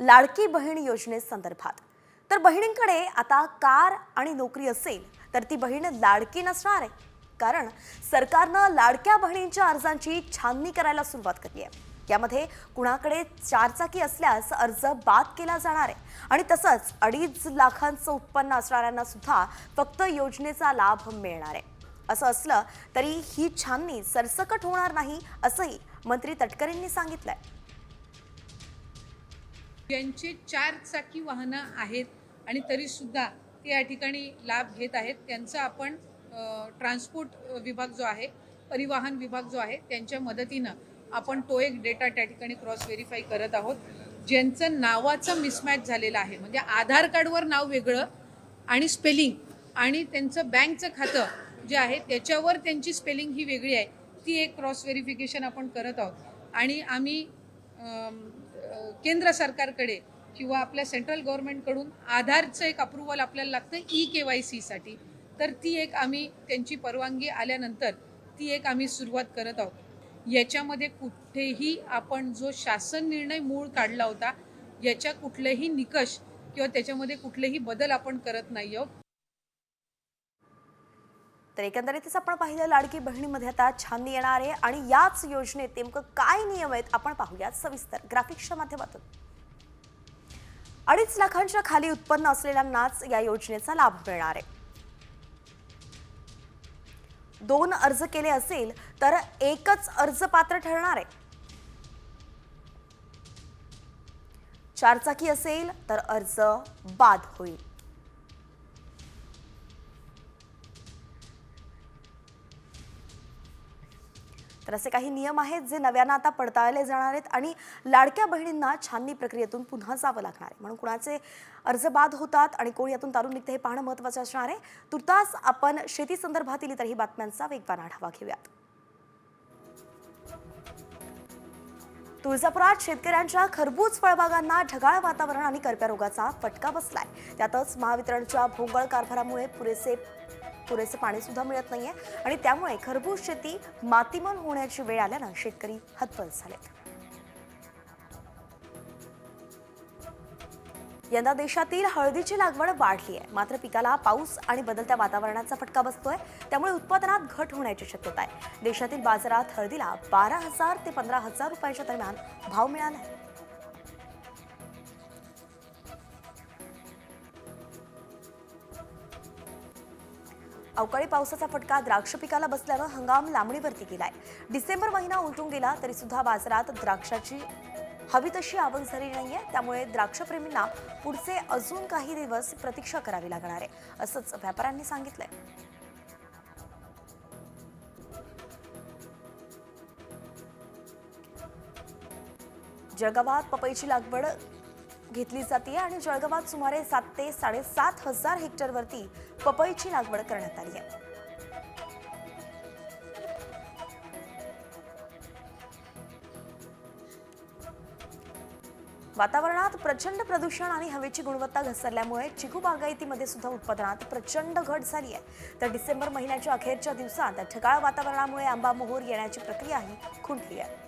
लाडकी बहीण योजनेसंदर्भात। तर बहिणींकडे आता कार आणि नोकरी असेल तर ती बहीण लाडकी नसणार आहे, कारण सरकारनं लाडक्या बहिणींच्या अर्जांची छाननी करायला सुरुवात केली आहे। यामध्ये कुणाकडे 4 चाकी असल्यास अर्ज बाद केला जाणार आहे आणि तसंच 2.5 लाखांचं उत्पन्न असणाऱ्यांना सुद्धा फक्त योजनेचा लाभ मिळणार आहे। असं असलं तरी ही छाननी सरसकट होणार नाही असंही मंत्री तटकरेंनी सांगितलंय। ज्यांचे 4 चाकी वाहनं आहेत आणि तरी सुद्धा ते या ठिकाणी लाभ घेत आहेत, त्यांचा आपण ट्रान्सपोर्ट विभाग जो आहे, परिवहन विभाग जो आहे, त्यांच्या मदतीनं आपण तो एक डेटा त्या ठिकाणी क्रॉस व्हेरीफाय करत आहोत। ज्यांचं नावाचं मिसमॅच झालेलं आहे, म्हणजे आधार कार्डवर नाव वेगळं आणि स्पेलिंग आणि त्यांचं बँकचं खातं जे आहे त्याच्यावर त्यांची स्पेलिंग ही वेगळी आहे, ती एक क्रॉस व्हेरिफिकेशन आपण करत आहोत। आणि आम्ही केंद्र सरकारकडे किंवा आपल्या सेंट्रल गव्हर्नमेंटकडून आधारचं एक अप्रूव्हल आपल्याला लागतं KYC साठी, तर ती एक आम्ही त्यांची परवानगी आल्यानंतर ती एक आम्ही सुरुवात करत आहोत। याच्यामध्ये कुठेही आपण जो शासन निर्णय मूळ काढला होता याच्या कुठलेही निकष किंवा त्याच्यामध्ये कुठलेही बदल आपण करत नाही आहोत। तर एकंदरीतच आपण पाहिलं लाडकी बहिणीमध्ये आता छाननी येणार आहे आणि याच योजनेत नेमकं काय नियम आहेत आपण पाहूयात सविस्तर ग्राफिक्सच्या माध्यमातून। 2.5 लाखांच्या खाली उत्पन्न असलेल्यांनाच या योजनेचा लाभ मिळणार आहे। 2 अर्ज केले असेल तर एकच अर्ज पात्र ठरणार आहे। 4 चाकी असेल तर अर्ज बाद होईल। तर असे काही नियम आहेत जे नव्यानं आता पडताळले जाणार आहेत आणि लाडक्या बहिणींना छाननी प्रक्रियेतून पुन्हा जावं लागणार आहे। म्हणून कुणाचे अर्ज बाद होतात आणि कोण यातून तारून निघते हे पाहणं महत्त्वाचं असणार आहे। तुर्तास आपण शेती संदर्भातील इतरही बातम्यांचा वेगवान आढावा घेऊयात। तुळजापुरात शेतकऱ्यांच्या खरबूज फळबागांना ढगाळ वातावरण आणि करप्या रोगाचा फटका बसलाय। त्यातच महावितरणच्या भोंगळ कारभारामुळे पुरेसे पाणी सुद्धा मिळत नाहीये आणि त्यामुळे खरबूज शेती मातीमोल होण्याची वेळ आल्यानं शेतकरी हतबल झालेत। यंदा देशातील हळदीची लागवड वाढली आहे, मात्र पिकाला पाऊस आणि बदलत्या वातावरणाचा फटका बसतोय, त्यामुळे उत्पादनात घट होण्याची शक्यता आहे। देशातील बाजारात हळदीला 12,000 ते 15,000 रुपयांच्या दरम्यान भाव मिळाला आहे। अवकाळी पावसाचा फटका द्राक्ष पिकाला बसल्यानं हंगाम लांबणीवरती गेलाय। डिसेंबर महिना उलटून गेला तरी सुद्धा बाजारात द्राक्षाची हवी तशी आवक झाली नाहीये, त्यामुळे द्राक्षप्रेमींना पुढचे अजून काही दिवस प्रतीक्षा करावी लागणार आहे, असंच व्यापाऱ्यांनी सांगितलंय। जळगावात पपईची लागवड घेतली जाते आणि जळगावात सुमारे 7 ते 7.5 हजार हेक्टरवरती पपईची लागवड करण्यात आली आहे। वातावरणात प्रचंड प्रदूषण आणि हवेची गुणवत्ता घसरल्यामुळे चिकू बागायतीमध्ये सुद्धा उत्पादनात प्रचंड घट झाली आहे। तर डिसेंबर महिन्याच्या अखेरच्या दिवसात ढगाळ वातावरणामुळे आंबा मोहोर येण्याची प्रक्रियाही खुंटली आहे।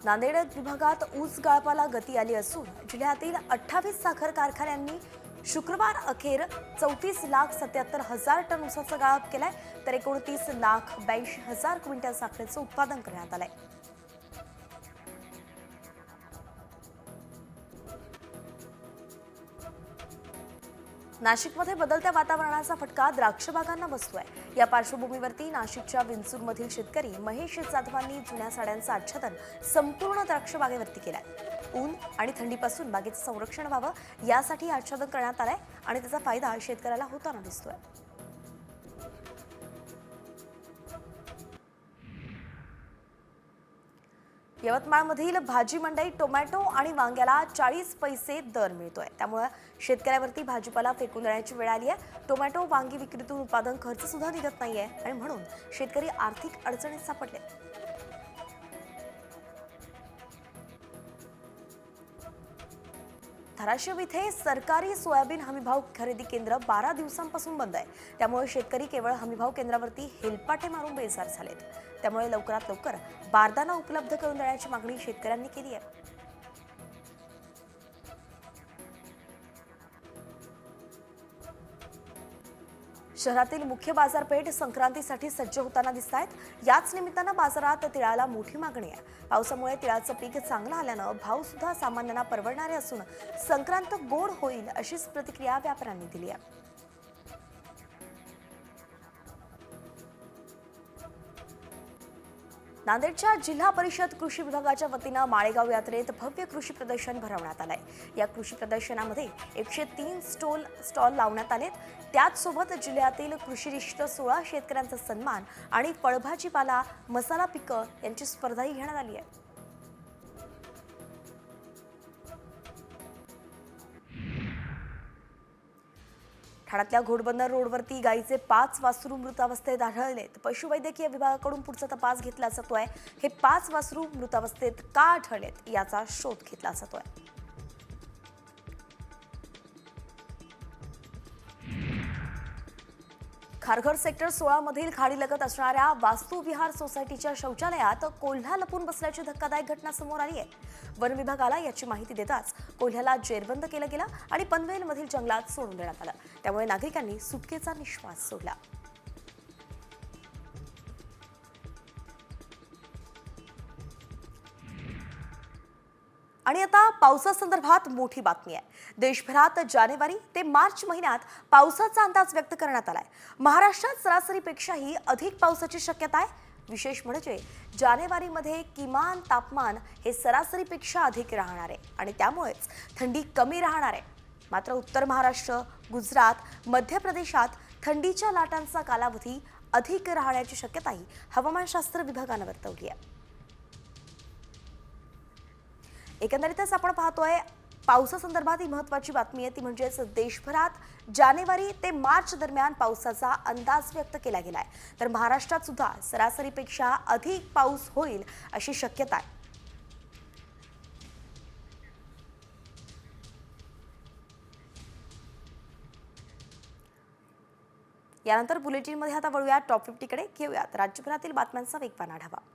नांदेड विभागात ऊस गाळपाला गती आली असून जिल्ह्यातील 28 साखर कारखान्यांनी शुक्रवार अखेर 34,77,000 टन ऊसाचा गाळप केलाय, तर 29,82,000 क्विंटल साखरेचं उत्पादन करण्यात आलंय। नाशिकमध्ये बदलत्या वातावरणाचा फटका द्राक्ष बागांना बसतोय। या पार्श्वभूमीवरती नाशिकच्या विंचूरमधील शेतकरी महेश जाधवांनी जुन्या साड्यांचं आच्छादन संपूर्ण द्राक्ष बागेवरती केलंय। ऊन आणि थंडीपासून बागेचं संरक्षण व्हावं यासाठी आच्छादन करण्यात आलंय आणि त्याचा फायदा शेतकऱ्याला होताना दिसतोय। यवतमाळमधील भाजी मंडईत टोमॅटो आणि वांग्याला 40 पैसे दर मिळतोय, त्यामुळे शेतकऱ्यावरती भाजीपाला फेकून देण्याची वेळ आली आहे। टोमॅटो वांगी विक्रीतून उत्पादन खर्च सुद्धा निघत नाहीये आणि म्हणून शेतकरी आर्थिक अडचणीत सापडले। धाराशिव इथे सरकारी सोयाबीन हमीभाव खरेदी केंद्र 12 दिवसांपासून बंद आहे, त्यामुळे शेतकरी केवळ हमीभाव केंद्रावरती हेलपाटे मारून बेजार झालेत। त्यामुळे लवकरात लवकर बारदाना उपलब्ध करून देण्याची मागणी शेतकऱ्यांनी केली आहे. शहरातील मुख्य बाजारपेठ संक्रांतीसाठी सज्ज होताना दिसत आहेत. याच निमित्तानं बाजारात तिळाला मोठी मागणी आहे. पावसामुळे तिळाचं पीक चांगलं आल्यानं भाव सुद्धा सामान्यांना परवडणारे असून संक्रांत गोड होईल अशीच प्रतिक्रिया व्यापाऱ्यांनी दिली आहे. नांदेडच्या जिल्हा परिषद कृषी विभागाच्या वतीनं माळेगाव यात्रेत भव्य कृषी प्रदर्शन भरवण्यात आलंय. या कृषी प्रदर्शनामध्ये 103 स्टॉल लावण्यात आलेत. त्याचसोबत जिल्ह्यातील कृषीरिष्ठ 16 शेतकऱ्यांचा सन्मान आणि फळभाजीपाला, मसाला पिकं यांची स्पर्धाही घेण्यात आली आहे. ठाण्यातल्या घोडबंदर रोडवरती गायीचे 5 वासरू मृतावस्थेत आढळलेत. पशुवैद्यकीय विभागाकडून पुढचा तपास घेतला जातोय. हे 5 वासरू मृतावस्थेत का आढळलेत याचा शोध घेतला जातोय. खारघर सेक्टर 16 मधील खाडीलगत असणाऱ्या वास्तुविहार सोसायटीच्या शौचालयात कोल्हा लपून बसल्याची धक्कादायक घटना समोर आली आहे. वन विभागाला याची माहिती देताच कोल्ह्याला जेरबंद केलं गेलं आणि पनवेलमधील जंगलात सोडून देण्यात आलं. त्यामुळे नागरिकांनी सुटकेचा निश्वास सोडला. आणि आता पावसासंदर्भात मोठी बातमी आहे. देशभरात जानेवारी ते मार्च महिन्यात पावसाचा अंदाज व्यक्त करण्यात आलाय. महाराष्ट्रात सरासरीपेक्षाही अधिक पावसाची शक्यता आहे. विशेष म्हणजे जानेवारीमध्ये किमान तापमान हे सरासरीपेक्षा अधिक राहणार आहे आणि त्यामुळेच थंडी कमी राहणार आहे. मात्र उत्तर महाराष्ट्र, गुजरात, मध्य प्रदेशात थंडीच्या लाटांचा कालावधी अधिक राहण्याची शक्यताही हवामानशास्त्र विभागानं वर्तवली आहे. एकंदरीतच आपण पाहतोय पावसासंदर्भात ही महत्त्वाची बातमी आहे. ती म्हणजेच देशभरात जानेवारी ते मार्च दरम्यान पावसाचा अंदाज व्यक्त केला गेलाय. तर महाराष्ट्रात सुद्धा सरासरीपेक्षा अधिक पाऊस होईल अशी शक्यता आहे. यानंतर बुलेटिनमध्ये आता वळूयात टॉप 50 कडे. घेऊयात राज्यभरातील बातम्यांचा वेगवान आढावा.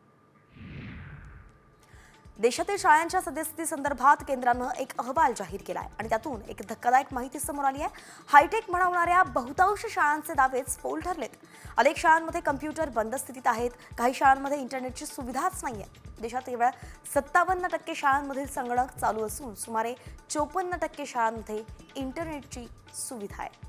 देशातील शाळांच्या सद्यस्थिती संदर्भात केंद्रानं एक अहवाल जाहीर केलाय आणि त्यातून एक धक्कादायक माहिती समोर आली आहे. हायटेक म्हणवणाऱ्या बहुतांश शाळांचे दावेच फोल ठरलेत. अनेक शाळांमध्ये कम्प्युटर बंद स्थितीत आहेत. काही शाळांमध्ये इंटरनेटची सुविधाच नाहीये. देशात केवळ 57% शाळांमधील संगणक चालू असून सुमारे 54% शाळांमध्ये इंटरनेटची सुविधा आहे.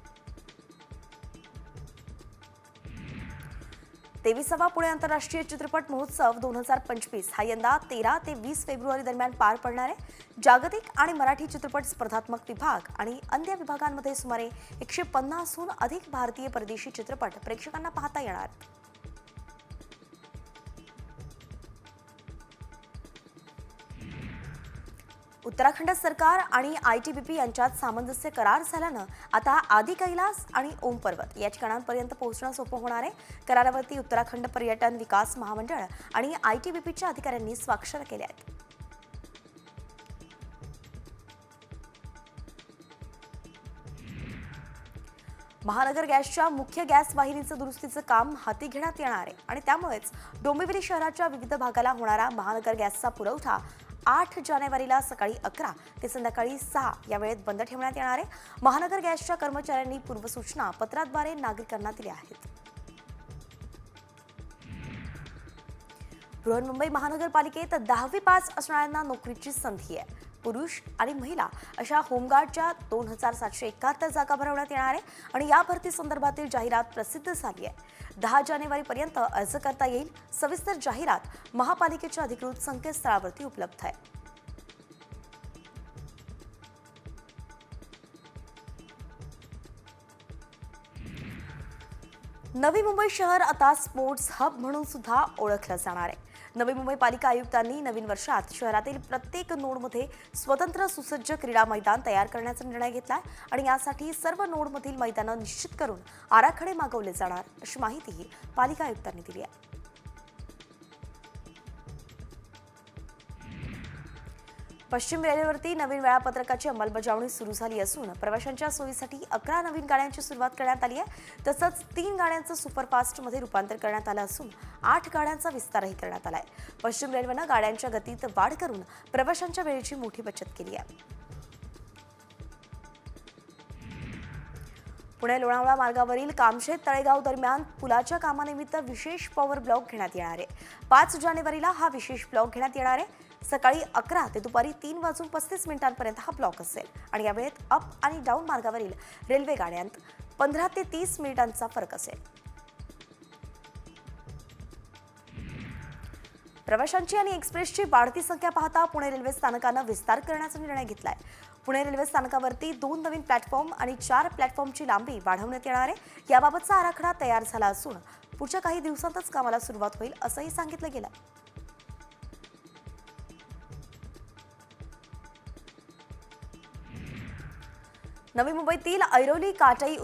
23वा पुणे आंतरराष्ट्रीय चित्रपट महोत्सव 2025 हा यंदा 13 ते 20 फेब्रुवारी दरम्यान पार पडणार आहे. जागतिक आणि मराठी चित्रपट स्पर्धात्मक विभाग आणि अन्य विभागांमध्ये सुमारे 150हून अधिक भारतीय परदेशी चित्रपट प्रेक्षकांना पाहता येणार. उत्तराखंड सरकार आणि ITBP यांच्यात सामंजस्य करार झाल्यानं आता आदि कैलास आणि ओम पर्वत या ठिकाणांपर्यंत पोहोचणं सोपं होणार आहे. करारावरती उत्तराखंड पर्यटन विकास महामंडळ आणि ITBPच्या अधिकाऱ्यांनी स्वाक्षर केल्या आहेत. महानगर गॅसच्या मुख्य गॅस वाहिनीचं दुरुस्तीचं काम हाती घेण्यात येणार आहे आणि त्यामुळेच डोंबिवली शहराच्या विविध भागाला होणारा महानगर गॅसचा पुरवठा 8 जानेवारीला सकाळी 11 ते संध्याकाळी 6 या वेळेत बंद ठेवण्यात येणार आहे. महानगर गॅसच्या कर्मचाऱ्यांनी पूर्वसूचना पत्राद्वारे नागरिकांना दिल्या आहेत. बृहन्मुंबई महानगरपालिकेत 10वी पास असणाऱ्यांना नोकरीची संधी आहे. पुरुष आणि महिला अशा होमगार्डच्या 2771 जागा भरवण्यात येणार आहे आणि या भरती संदर्भातील जाहिरात प्रसिद्ध झाली आहे. 10 जानेवारीपर्यंत अर्ज करता येईल. सविस्तर जाहिरात महापालिकेच्या अधिकृत संकेतस्थळावरती उपलब्ध आहे. नवी मुंबई शहर आता स्पोर्ट्स हब म्हणून सुद्धा ओळखलं जाणार आहे. नवी मुंबई पालिका आयुक्तांनी नवीन वर्षात शहरातील प्रत्येक नोडमध्ये स्वतंत्र सुसज्ज क्रीडा मैदान तयार करण्याचा निर्णय घेतलाय आणि यासाठी सर्व नोडमधील मैदानं निश्चित करून आराखडे मागवले जाणार अशी माहितीही पालिका आयुक्तांनी दिली आहे. पश्चिम रेल्वेवरती नवीन वेळापत्रकाची अंमलबजावणी सुरू झाली असून प्रवाशांच्या सोयीसाठी 11 नवीन गाड्यांची सुरुवात करण्यात आली आहे. तसंच 3 गाड्यांचं सुपरफास्टमध्ये रूपांतर करण्यात आलं असून 8 गाड्यांचा विस्तारही करण्यात आलाय. पश्चिम रेल्वेनं गाड्यांच्या गतीत वाढ करून प्रवाशांच्या वेळेची मोठी बचत केली आहे. पुणे लोणावळा मार्गावरील कामशेत तळेगाव दरम्यान पुलाच्या कामानिमित्त विशेष पॉवर ब्लॉक घेण्यात येणार आहे. 5 जानेवारीला हा विशेष ब्लॉक घेण्यात येणार आहे. सकाळी 11 ते दुपारी 3:35 हा ब्लॉक असेल आणि या वेळेत अप आणि डाऊन मार्गावरील रेल्वे गाड्यांत 15 ते 30 मिनिटांचा फरक असेल. प्रवाशांची आणि एक्सप्रेसची वाढती संख्या पाहता पुणे रेल्वे स्थानकानं विस्तार करण्याचा निर्णय घेतलाय. पुणे रेल्वे स्थानकावरती 2 नवीन प्लॅटफॉर्म आणि 4 प्लॅटफॉर्मची लांबी वाढवण्यात येणार आहे. याबाबतचा आराखडा तयार झाला असून पुढच्या काही दिवसांतच कामाला सुरुवात होईल असंही सांगितलं गेलं. नवी मुंबईतील ऐरोली काटाई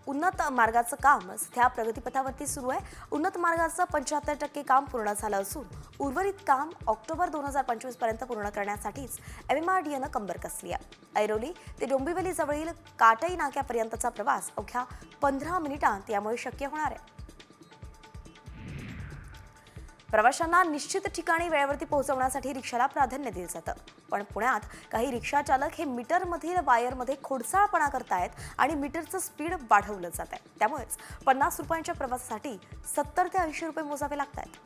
उन्नत मार्गाचं काम सध्या प्रगतीपथावरती सुरू आहे. उन्नत मार्गाचं 75% काम पूर्ण झालं असून उर्वरित काम ऑक्टोबर 2025 पर्यंत पूर्ण करण्यासाठीच MMRDAनं कंबर कसली आहे. ऐरोली ते डोंबिवली जवळील काटाई नाक्यापर्यंतचा प्रवास अवघ्या 15 मिनिटांत यामुळे शक्य होणार आहे. प्रवाशांना निश्चित ठिकाणी वेळेवरती पोहोचवण्यासाठी रिक्षाला प्राधान्य दिलं जातं. पण पुण्यात काही रिक्षा चालक हे मीटरमधील वायरमध्ये खोडसाळपणा करतायत आणि मीटरचं स्पीड वाढवलं जात आहे. त्यामुळेच 50 रुपयांच्या प्रवासासाठी 70 ते 80 रुपये मोजावे लागत आहेत.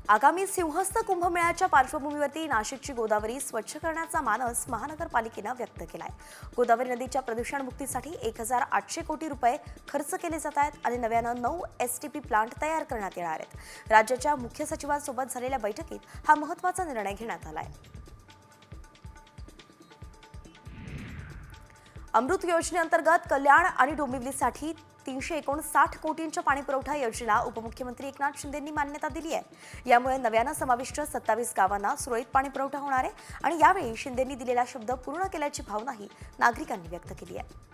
आगामी सिंहस्थ कुंभमेळ्याच्या पार्श्वभूमीवरती नाशिकची गोदावरी स्वच्छ करण्याचा मानस महानगरपालिकेनं व्यक्त केलाय. गोदावरी नदीच्या प्रदूषणमुक्तीसाठी 1800 कोटी रुपये खर्च केले जात आहेत आणि नव्यानं 9 STP प्लांट तयार करण्यात येणार आहेत. राज्याच्या मुख्य सचिवांसोबत झालेल्या बैठकीत हा महत्त्वाचा निर्णय घेण्यात आलाय. अमृत योजनेअंतर्गत कल्याण आणि डोंबिवलीसाठी 359 कोटींच्या पाणीपुरवठा योजनेला उपमुख्यमंत्री एकनाथ शिंदेंनी मान्यता दिली आहे. यामुळे नव्यानं समाविष्ट 27 गावांना सुरळीत पाणीपुरवठा होणार आहे आणि यावेळी शिंदेंनी दिलेला शब्द पूर्ण केल्याची भावनाही नागरिकांनी व्यक्त केली आहे.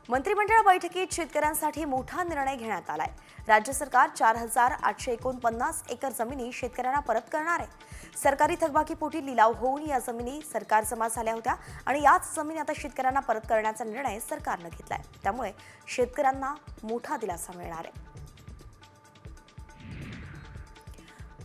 मंत्रिमंडळ बैठकीत शेतकऱ्यांसाठी मोठा निर्णय घेण्यात आलाय. राज्य सरकार 4849 एकर जमिनी शेतकऱ्यांना परत करणार आहे. सरकारी थकबाकीपोटी लिलाव होऊन या जमिनी सरकार जमा झाल्या होत्या आणि याच जमिनी आता शेतकऱ्यांना परत करण्याचा निर्णय सरकारनं घेतलाय. त्यामुळे शेतकऱ्यांना मोठा दिलासा मिळणार आहे.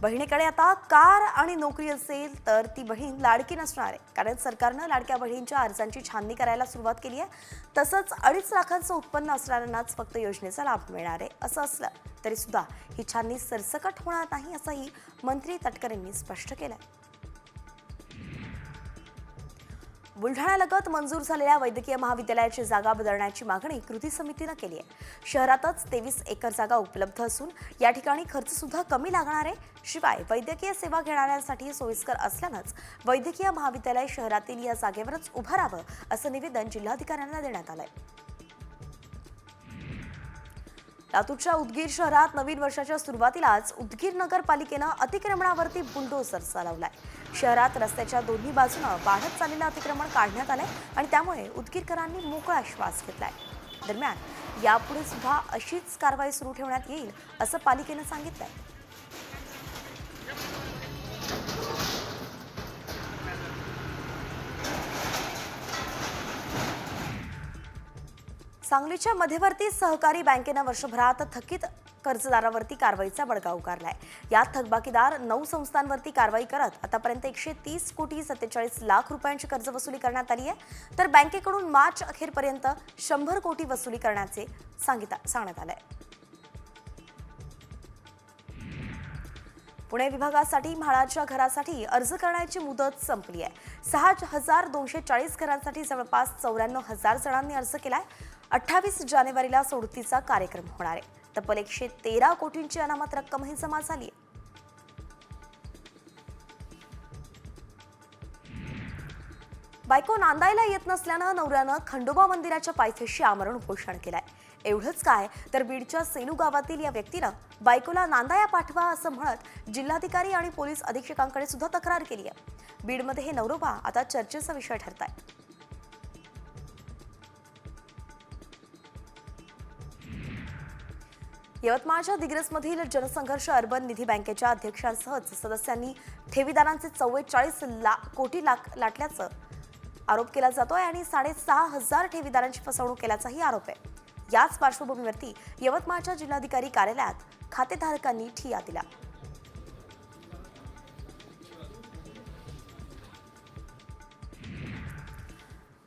बहिणीकडे आता कार आणि नोकरी असेल तर ती बहीण लाडकी नसणार आहे. कारण सरकारनं लाडक्या बहिणींच्या अर्जांची छाननी करायला सुरुवात केली आहे. तसंच 2.5 लाखांचं उत्पन्न असणाऱ्यांनाच फक्त योजनेचा लाभ मिळणार आहे. असं असलं तरी सुद्धा ही छाननी सरसकट होणार नाही असंही मंत्री तटकरेंनी स्पष्ट केलंय. बुलढाण्यालगत मंजूर झालेल्या वैद्यकीय महाविद्यालयाची जागा बदलण्याची मागणी कृती समितीनं केली आहे. शहरातच 23 एकर जागा उपलब्ध असून या ठिकाणी खर्च सुद्धा कमी लागणार आहे. शिवाय वैद्यकीय सेवा घेणाऱ्यांसाठी सोयीस्कर असल्यानंच वैद्यकीय महाविद्यालय शहरातील या जागेवरच उभं राहावं असं निवेदन जिल्हाधिकाऱ्यांना देण्यात आलंय. लातूरच्या उदगीर शहरात नवीन वर्षाच्या सुरुवातीलाच उदगीर नगरपालिकेनं अतिक्रमणावरती बुलडोझर चालवलाय. शहरात रस्त्याच्या दोन्ही बाजूनं वाढत चाललेलं अतिक्रमण काढण्यात आलंय आणि त्यामुळे उदगीरकरांनी मोकळा श्वास घेतलाय. दरम्यान यापुढे सुद्धा अशीच कारवाई सुरू ठेवण्यात येईल असं पालिकेनं सांगितलंय. सांगलीच्या मध्यवर्ती सहकारी बँकेनं वर्षभरात थकीत कर्जदारावरती कारवाईचा बडगा उगारलाय. यात थकबाकीदार 9 संस्थांवरती कारवाई करत आतापर्यंत 130 कोटी 47 लाख रुपयांची कर्ज वसुली करण्यात आली आहे. तर बँकेकडून मार्च अखेरपर्यंत 100 कोटी वसुली करण्याचे सांगण्यात आलंय. पुणे विभागासाठी म्हाडाच्या घरासाठी अर्ज करण्याची मुदत संपली आहे. 6,240 घरांसाठी जवळपास 94,000 जणांनी अर्ज केलाय. 28 जानेवारीला सोडतीचा कार्यक्रम होणार आहे. तब्बल 113 कोटींची अनामत रक्कमही जमा झाली आहे. बायको नांदायला येत नसल्यानं नवऱ्यानं खंडोबा मंदिराच्या पायथ्याशी आमरण उपोषण केलंय. एवढंच काय तर बीडच्या सेलू गावातील या व्यक्तीनं बायकोला नांदाया पाठवा असं म्हणत जिल्हाधिकारी आणि पोलीस अधीक्षकांकडे सुद्धा तक्रार केली आहे. बीडमध्ये हे नवरोबा आता चर्चेचा विषय ठरत आहे. यवतमाळच्या दिग्रसमधील जनसंघर्ष अर्बन निधी बँकेच्या अध्यक्षांसह सदस्यांनी ठेवीदारांचे 44 कोटी लाटल्याचा आरोप केला जातोय आणि 6,500 ठेवीदारांची फसवणूक केल्याचाही आरोप आहे. याच पार्श्वभूमीवरती यवतमाळच्या जिल्हाधिकारी कार्यालयात खातेधारकांनी ठिय्या दिला.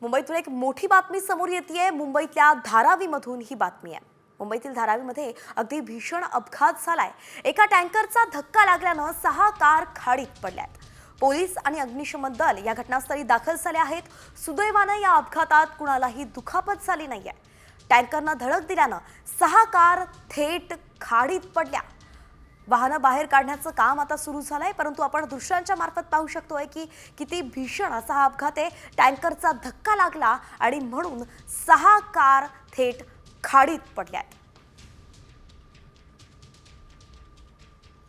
मुंबईतून एक मोठी बातमी समोर येतेय. मुंबईतल्या धारावीमधून ही बातमी आहे. मुंबईतील धारावीमध्ये अगदी भीषण अपघात झालाय. एका टँकरचा धक्का लागल्यानं 6 कार खाडीत पडल्यात. पोलीस आणि अग्निशमन दल या घटनास्थळी दाखल झाले आहेत. सुदैवानं या अपघातात कुणालाही दुखापत झाली नाहीये. टँकरनं धडक दिल्यानं 6 कार थेट खाडीत पडल्या. वाहनं बाहेर काढण्याचं काम आता सुरू झालंय, परंतु आपण दृश्यांच्या मार्फत पाहू शकतोय की किती भीषण असा हा अपघात आहे. टँकरचा धक्का लागला आणि म्हणून 6 कार थेट खाडीत पडल्या.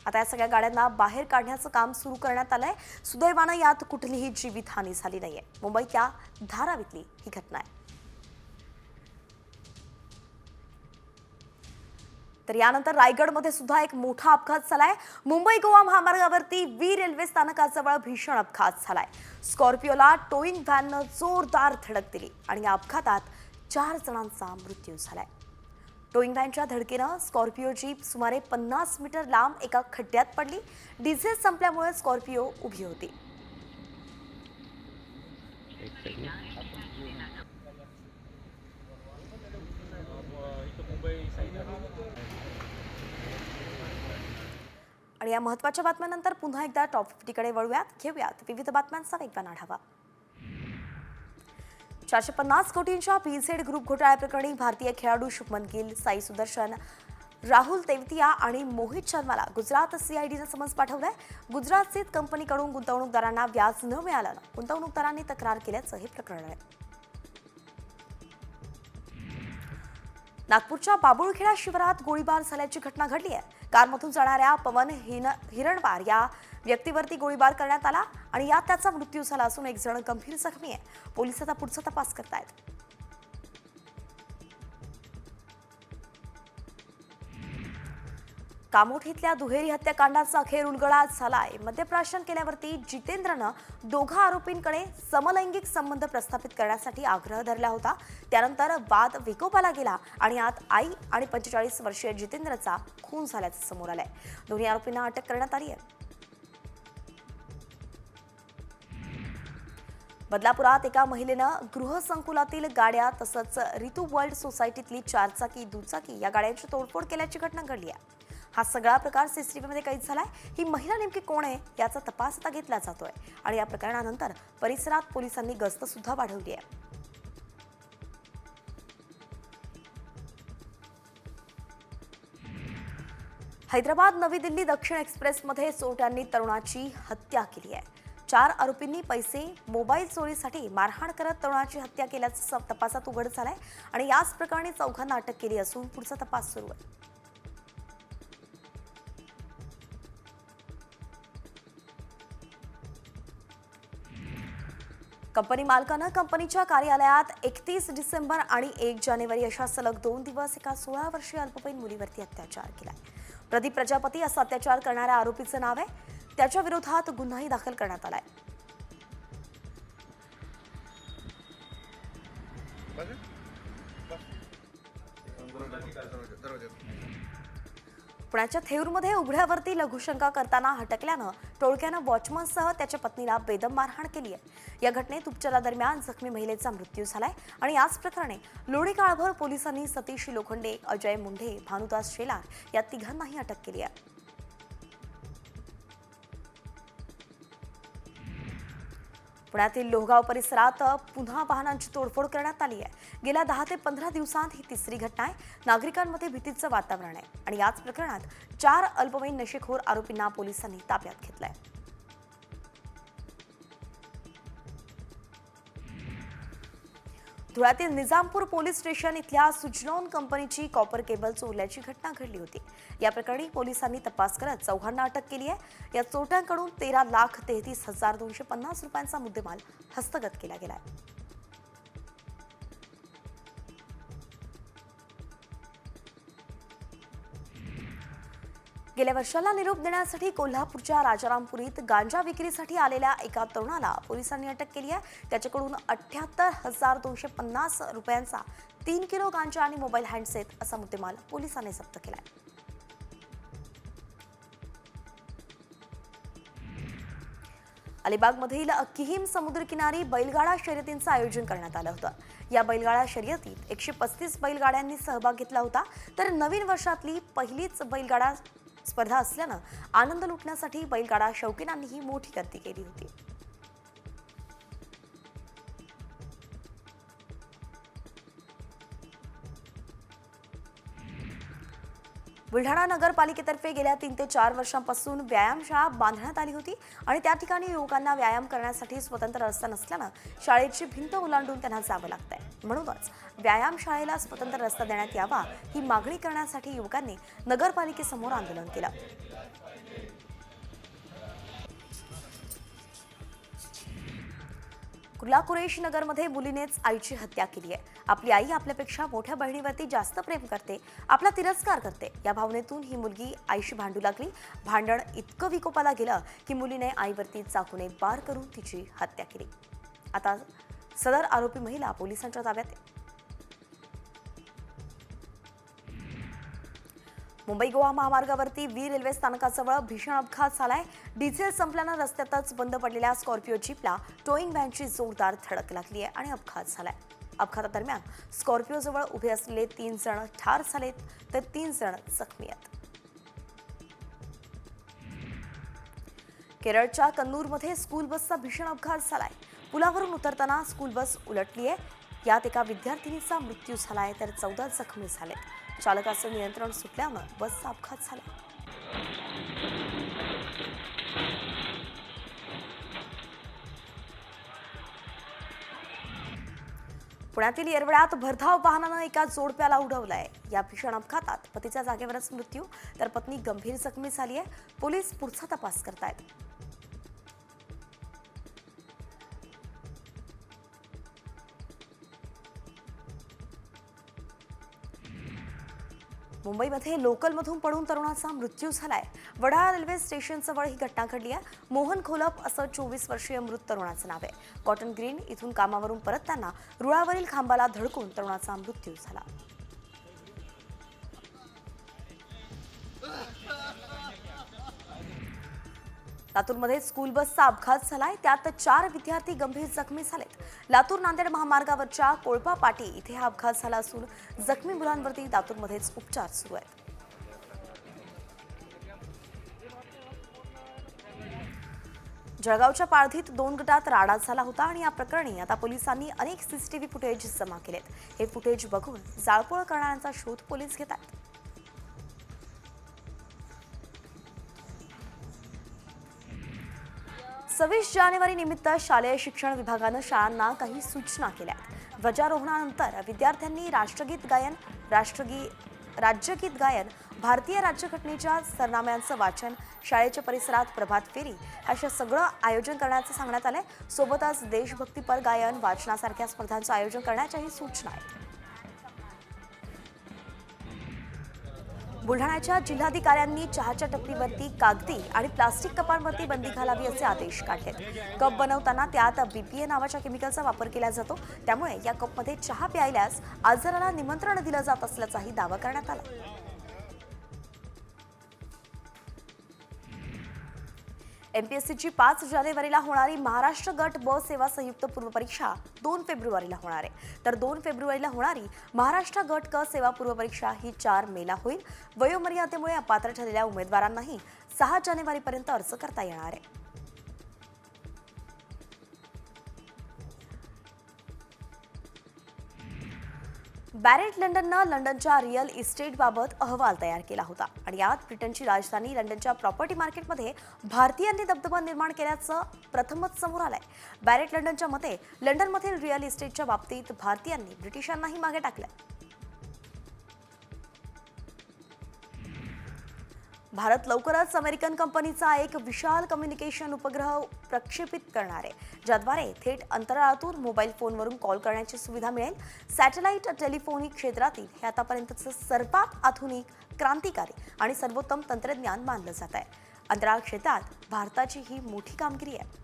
आता या सगळ्या गाड्यांना बाहेर काढण्याचं काम सुरू करण्यात आलंय. सुदैवानं यात कुठलीही जीवितहानी झाली नाहीये. मुंबईच्या धारावीतली ही घटना आहे. तर यानंतर रायगडमध्ये सुद्धा एक मोठा अपघात झालाय. मुंबई गोवा महामार्गावरती वी रेल्वे स्थानकाजवळ भीषण अपघात झालाय. स्कॉर्पिओला टोईंग व्हॅननं जोरदार धडक दिली आणि या अपघातात 4 जणांचा मृत्यू झालाय. टोईंग व्हॅनच्या धडकेनं स्कॉर्पिओ जीप सुमारे 50 मीटर लांब एका खड्ड्यात पडली. डिझेल संपल्यामुळे स्कॉर्पिओ उभी होती. आणि या महत्त्वाच्या बातम्यानंतर पुन्हा एकदा टॉप 50 कडे वळूयात. घेऊयात विविध बातम्यांचा वेगवान आढावा. 450 कोटींच्या पीझेड ग्रुप घोटाळ्याप्रकरणी भारतीय खेळाडू शुभमन गिल, साई सुदर्शन, राहुल तेवतिया आणि मोहित शर्माला गुजरात सीआयडीनं समन्स पाठवलंय. गुजरात स्थित कंपनीकडून गुंतवणूकदारांना व्याज न मिळाल्यानं गुंतवणूकदारांनी तक्रार केल्याचं हे प्रकरण आहे. नागपूरच्या बाबुळखेडा शिवारात गोळीबार झाल्याची घटना घडली आहे. कारमधून जाणाऱ्या पवन हिरणवार या व्यक्तीवरती गोळीबार करण्यात आला आणि यात त्याचा मृत्यू झाला असून एक जण गंभीर जखमी आहे. पोलीस आता पुढचा तपास करतायत. कामोठ इथल्या दुहेरी हत्याकांडाचा अखेर उलगडा झालाय. मद्यप्राशन केल्यावरती जितेंद्रनं दोघा आरोपींकडे समलैंगिक संबंध प्रस्थापित करण्यासाठी आग्रह धरला होता. त्यानंतर वाद विकोपाला गेला आणि यात आई आणि 45 वर्षीय जितेंद्रचा खून झाल्याचं समोर आलंय. दोन्ही आरोपींना अटक करण्यात आली आहे. बदलापुरात एका महिलेनं गृहसंकुलातील गाड्या तसंच रितू वर्ल्ड सोसायटीतली 4 चाकी दुचाकी या गाड्यांची तोडफोड केल्याची घटना घडली आहे. हा सगळा प्रकार सीसीटीव्हीमध्ये कैद झालाय. ही महिला नेमकी कोण आहे याचा तपास आता घेतला जातोय आणि या प्रकरणानंतर परिसरात पोलिसांनी गस्त सुद्धा वाढवली आहे. हैदराबाद नवी दिल्ली दक्षिण एक्सप्रेसमध्ये चोरट्यांनी तरुणाची हत्या केली आहे. 4 आरोपींनी पैसे मोबाईल चोरीसाठी मारहाण करत तरुणाची हत्या केल्याचं तपासात उघड झालंय आणि याच प्रकरणी 4घांना अटक केली असून पुढचा तपास सुरू आहे. कंपनी मालकानं कंपनीच्या कार्यालयात 31 डिसेंबर आणि 1 जानेवारी अशा सलग 2 दिवस एका 16 वर्षीय अल्पवयीन मुलीवरती अत्याचार केलाय. प्रदीप प्रजापती असं अत्याचार करणाऱ्या आरोपीचं नाव आहे. त्याच्या विरोधात गुन्हाही दाखल करण्यात आलाय. पुण्याच्या थेऊरमध्ये उघड्यावरती लघुशंका करताना हटकल्यानं टोळक्यानं वॉचमनसह त्याच्या पत्नीला बेदम मारहाण केली आहे. या घटनेत उपचारादरम्यान जखमी महिलेचा मृत्यू झालाय आणि याच प्रकरणी लोणी काळभोर पोलिसांनी सतीश लोखंडे, अजय मुंढे, भानुदास शेलार या 3घांनाही अटक केली आहे. पुण्यातील लोहगाव परिसरात पुन्हा वाहनांची तोडफोड करण्यात आली आहे. गेल्या 10 ते 15 दिवसांत ही तिसरी घटना आहे. नागरिकांमध्ये भीतीचं वातावरण आहे आणि याच प्रकरणात 4 अल्पवयीन नशेखोर आरोपींना पोलिसांनी ताब्यात घेतलंय. धुळ्यातील निजामपूर पोलीस स्टेशन इथल्या सुजलॉन कंपनीची कॉपर केबल चोरल्याची घटना घडली होती. या प्रकरणी पोलिसांनी तपास करत 4घांना अटक केली आहे. या चोरट्यांकडून 13,33,250 रुपयांचा मुद्देमाल हस्तगत केला गेलाय. गेल्या वर्षाला निरोप देण्यासाठी कोल्हापूरच्या राजारामपुरीत गांजा विक्रीसाठी आलेल्या एका तरुणाला पोलिसांनी अटक केली आहे. त्याच्याकडून 78,250 रुपयांचा 3 किलो गांजा आणि मोबाईल हँडसेट असा मुद्देमाल पोलिसांनी जप्त केलाय. अलिबागमधील किहीम समुद्रकिनारी बैलगाडा शर्यतींचं आयोजन करण्यात आलं होतं. या बैलगाडा शर्यतीत 135 बैलगाड्यांनी सहभाग घेतला होता. तर नवीन वर्षातली पहिलीच बैलगाडा स्पर्धा असल्यानं आनंद लुटण्यासाठी बैलगाडा शौकीनांनीही मोठी गर्दी केली होती. बुलढाणा नगरपालिकेतर्फे गेल्या 3 ते 4 वर्षांपासून व्यायामशाळा बांधण्यात आली होती आणि त्या ठिकाणी युवकांना व्यायाम करण्यासाठी स्वतंत्र रस्ता नसल्यानं शाळेची भिंत ओलांडून त्यांना जावं लागतंय. म्हणूनच व्यायामशाळेला स्वतंत्र रस्ता देण्यात यावा ही मागणी करण्यासाठी युवकांनी नगरपालिकेसमोर आंदोलन केलं. कुर्ला कुरेश नगरमध्ये मुलीनेच आईची हत्या केली आहे. आपली आई आपल्यापेक्षा मोठ्या बहिणीवरती जास्त प्रेम करते, आपला तिरस्कार करते. या भावनेतून ही मुलगी आईशी भांडू लागली. भांडण इतकं विकोपाला गेलं की मुलीने आईवरती चाकूने वार करून तिची हत्या केली. आता सदर आरोपी महिला पोलिसांच्या ताब्यात आहे. मुंबई गोवा महामार्गावरती वीर रेल्वे स्थानकाजवळ भीषण अपघात झालाय. डिझेल संपल्यानं रस्त्यातच बंद पडलेल्या स्कॉर्पिओ जीपला टोईंग व्हॅनची जोरदार धडक लागली आहे आणि अपघात झालाय. अपघातादरम्यान स्कॉर्पिओजवळ उभे असलेले 3 जण ठार झालेत तर 3 जण जखमी आहेत. केरळच्या कन्नूरमध्ये स्कूल बसचा भीषण अपघात झालाय. पुलावरून उतरताना स्कूल बस उलटली आहे. यात एका विद्यार्थिनीचा मृत्यू झालाय तर 14 जखमी झालेत. चालकाचं नियंत्रण सुटल्यानं बसचा अपघात झाला. पुण्यातील येरवड्यात भरधाव वाहनानं एका जोडप्याला उडवलंय. या भीषण अपघातात पतीचा जागेवरच मृत्यू तर पत्नी गंभीर जखमी झाली आहे. पोलीस पुढचा तपास करतायत. मुंबईमध्ये लोकलमधून पडून तरुणाचा मृत्यू झालाय. वडाळा रेल्वे स्टेशनजवळ ही घटना घडली आहे. मोहन खोलप असं 24 वर्षीय मृत तरुणाचं नाव आहे. कॉटन ग्रीन इथून कामावरून परतताना रुळावरील खांबाला धडकून तरुणाचा मृत्यू झाला. लातूरमध्ये स्कूल बसचा अपघात झालाय. त्यात 4 विद्यार्थी गंभीर जखमी झालेत. लातूर नांदेड महामार्गावरच्या कोळपा पाटी इथे हा अपघात झाला असून जखमी मुलांवरती लातूरमध्येच उपचार सुरू आहेत. जळगावच्या पाळधीत 2 गटात राडा झाला होता आणि या प्रकरणी आता पोलिसांनी अनेक सीसीटीव्ही फुटेज जमा केलेत. हे फुटेज बघून जाळपोळ करणाऱ्यांचा शोध पोलीस घेत आहेत. 26 जानेवारी निमित्त शालेय शिक्षण विभागानं शाळांना काही सूचना केल्या. ध्वजारोहणानंतर विद्यार्थ्यांनी राष्ट्रगीत गायन, भारतीय राज्यघटनेच्या सरनाम्यांचं वाचन, शाळेच्या परिसरात प्रभात फेरी अशा सगळं आयोजन करण्याचं सांगण्यात आलंय. सोबतच देशभक्तीपर गायन, वाचनासारख्या स्पर्धांचं आयोजन करण्याच्याही सूचना आहेत. बुलढाण्याच्या जिल्हाधिकाऱ्यांनी चहाच्या टपरीवरती कागदी आणि प्लास्टिक कपांवरती बंदी घालावी असे आदेश काढले. कप बनवताना त्यात BPA नावाच्या केमिकलचा वापर केला जातो. त्यामुळे या कपमध्ये चहा प्यायल्यास आजाराला निमंत्रण दिलं जात असल्याचाही दावा करण्यात आला. MPSCची 5 जानेवारीला होणारी महाराष्ट्र गट ब सेवा संयुक्त पूर्व परीक्षा 2 फेब्रुवारीला होणार आहे. तर 2 फेब्रुवारीला होणारी महाराष्ट्र गट क सेवा पूर्व परीक्षा ही 4 मेला होईल. वयोमर्यादेमुळे अपात्र ठरलेल्या उमेदवारांनाही 6 जानेवारीपर्यंत अर्ज करता येणार आहे. बॅरेट लंडननं लंडनच्या रिअल इस्टेटबाबत अहवाल तयार केला होता आणि यात ब्रिटनची राजधानी लंडनच्या प्रॉपर्टी मार्केटमध्ये भारतीयांनी दबदबा निर्माण केल्याचं प्रथमच समोर आलंय. बॅरेट लंडनच्या मते लंडनमधील रिअल इस्टेटच्या बाबतीत भारतीयांनी ब्रिटिशांनाही मागे टाकलं. भारत लवकरच अमेरिकन कंपनीचा एक विशाल कम्युनिकेशन उपग्रह प्रक्षेपित करणार आहे, ज्याद्वारे थेट अंतराळातून मोबाईल फोनवरून कॉल करण्याची सुविधा मिळेल. सॅटेलाइट टेलिफोनी क्षेत्रातील हे आतापर्यंतचं सर्वात आधुनिक, क्रांतिकारी आणि सर्वोत्तम तंत्रज्ञान मानलं जात आहे. अंतराळ क्षेत्रात भारताची ही मोठी कामगिरी आहे.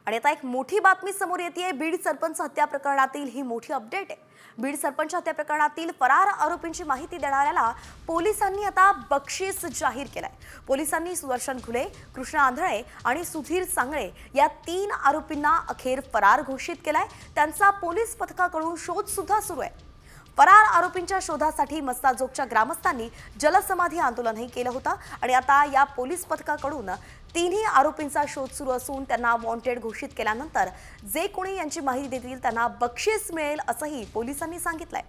आणि आता एक मोठी बातमी समोर येते. बीड सरपंच हत्या प्रकरणातील ही मोठी अपडेट आहे. बीड सरपंच हत्या प्रकरणातील फरार आरोपींची माहिती देणाऱ्याला पोलिसांनी आता बक्षीस जाहीर केलंय. पोलिसांनी सुदर्शन घुले, कृष्णा आंधळे आणि सुधीर सांगळे या 3 आरोपींना अखेर फरार घोषित केलाय. त्यांचा पोलीस पथकाकडून शोध सुद्धा सुरू आहे. फरार आरोपींच्या शोधासाठी मस्ताजोगच्या ग्रामस्थांनी जलसमाधी आंदोलनही केलं होतं आणि आता या पोलीस पथकाकडून 3ही आरोपींचा शोध सुरू असून त्यांना वॉन्टेड घोषित केल्यानंतर जे कोणी यांची माहिती देतील त्यांना बक्षीस मिळेल असंही पोलिसांनी सांगितलंय.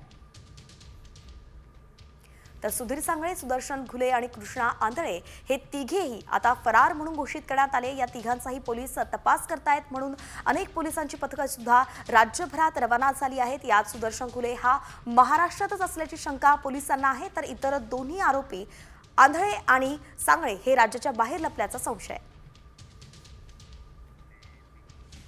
तर सुधीर सांगळे, सुदर्शन घुले आणि कृष्णा आंधळे हे तिघेही आता फरार म्हणून घोषित करण्यात आले. या तिघांचाही पोलीस तपास करतायत, म्हणून अनेक पोलिसांची पथकं सुद्धा राज्यभरात रवाना झाली आहेत. यात सुदर्शन घुले हा महाराष्ट्रातच असल्याची शंका पोलिसांना आहे, तर इतर दोन्ही आरोपी आंधळे आणि सांगळे हे राज्याच्या बाहेर लपल्याचा संशय आहे.